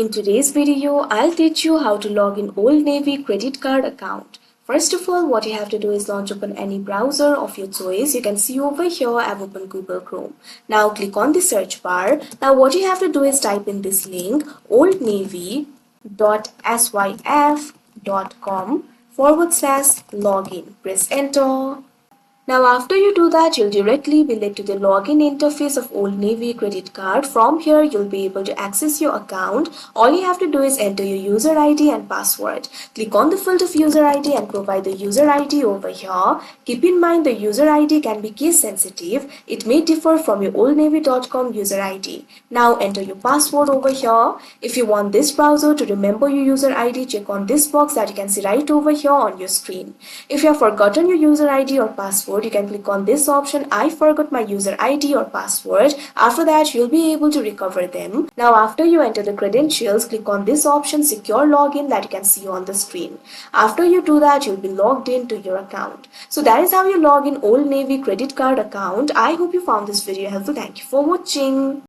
In today's video, I'll teach you how to log in Old Navy credit card account. First of all, what you have to do is launch open any browser of your choice. You can see over here I've opened Google Chrome. Now click on the search bar. Now what you have to do is type in this link oldnavy.syf.com/login. Press enter. Now after you do that, you'll directly be led to the login interface of Old Navy credit card. From here, you'll be able to access your account. All you have to do is enter your user ID and password. Click on the field of user ID and provide the user ID over here. Keep in mind the user ID can be case sensitive. It may differ from your oldnavy.com user ID. Now enter your password over here. If you want this browser to remember your user ID, check on this box that you can see right over here on your screen. If you have forgotten your user ID or password, you can click on this option, I forgot my user ID or password. After that, you'll be able to recover them. Now after you enter the credentials, click on this option, secure login, that you can see on the screen. After you do that, you'll be logged into your account. So that is how you log in Old Navy credit card account. I hope you found this video helpful. Thank you for watching.